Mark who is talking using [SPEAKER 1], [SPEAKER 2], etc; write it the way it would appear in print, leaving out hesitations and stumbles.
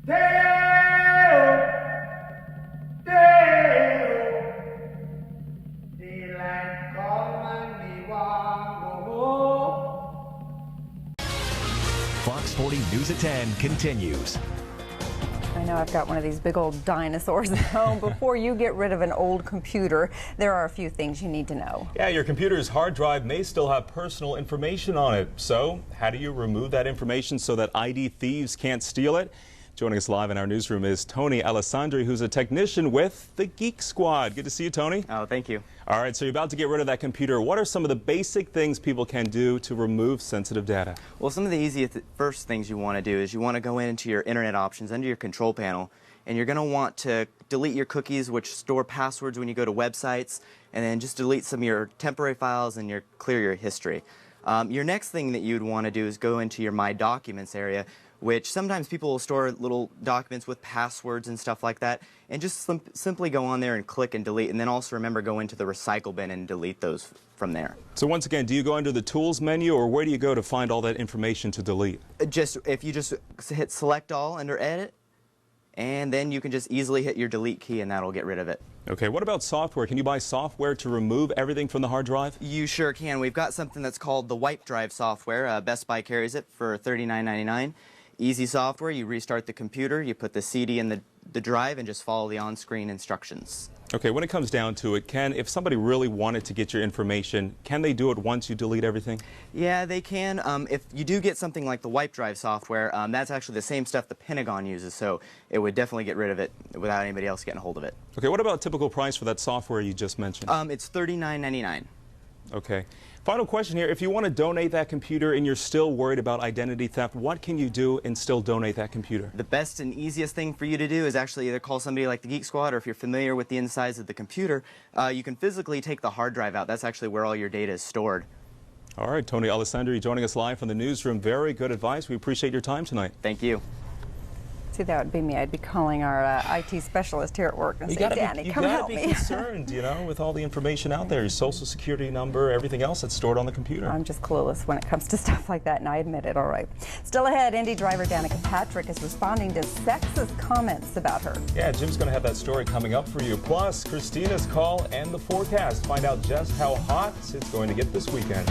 [SPEAKER 1] Dale, Dale, daylight come and me want go home.
[SPEAKER 2] Fox 40 News at 10 continues.
[SPEAKER 3] I know I've got one of these big old dinosaurs at home. Before you get rid of an old computer, there are a few things you need to know.
[SPEAKER 4] Yeah, your computer's hard drive may still have personal information on it. So how do you remove that information so that ID thieves can't steal it? Joining us live in our newsroom is Tony Alessandri, who's a technician with the Geek Squad. Good to see you, Tony.
[SPEAKER 5] Oh, thank you.
[SPEAKER 4] All right, so you're about to get rid of that computer. What are some of the basic things people can do to remove sensitive data?
[SPEAKER 5] Well, some of the easiest first things you want to do is you want to go into your internet options under your control panel, and you're going to want to delete your cookies, which store passwords when you go to websites, and then just delete some of your temporary files and clear your history. Your next thing that you'd want to do is go into your My Documents area, which sometimes people will store little documents with passwords and stuff like that, and just simply go on there and click and delete, and then also remember go into the recycle bin and delete those from there.
[SPEAKER 4] So once again, do you go under the Tools menu, or where do you go to find all that information to delete?
[SPEAKER 5] If you just hit Select All under Edit, and then you can just easily hit your delete key and that'll get rid of it.
[SPEAKER 4] Okay, what about software? Can you buy software to remove everything from the hard drive?
[SPEAKER 5] You sure can. We've got something that's called the Wipe Drive software. Best Buy carries it for $39.99. Easy software. You restart the computer, you put the CD in the drive, and just follow the on-screen instructions.
[SPEAKER 4] Okay, when it comes down to it, if somebody really wanted to get your information, can they do it once you delete everything?
[SPEAKER 5] Yeah, they can. If you do get something like the Wipe Drive software, that's actually the same stuff the Pentagon uses, so it would definitely get rid of it without anybody else getting a hold of it.
[SPEAKER 4] Okay, what about typical price for that software you just mentioned?
[SPEAKER 5] It's $39.99.
[SPEAKER 4] Okay. Final question here. If you want to donate that computer and you're still worried about identity theft, what can you do and still donate that computer?
[SPEAKER 5] The best and easiest thing for you to do is actually either call somebody like the Geek Squad, or if you're familiar with the insides of the computer, you can physically take the hard drive out. That's actually where all your data is stored.
[SPEAKER 4] All right, Tony Alessandri joining us live from the newsroom. Very good advice. We appreciate your time tonight.
[SPEAKER 5] Thank you.
[SPEAKER 3] See, that would be me. I'd be calling our IT specialist here at work and say, Danny, come help me.
[SPEAKER 4] You gotta be concerned, you know, with all the information out there, your social security number, everything else that's stored on the computer.
[SPEAKER 3] I'm just clueless when it comes to stuff like that, and I admit it. All right. Still ahead, Indy driver Danica Patrick is responding to sexist comments about her.
[SPEAKER 4] Yeah, Jim's going to have that story coming up for you. Plus, Christina's call and the forecast. Find out just how hot it's going to get this weekend.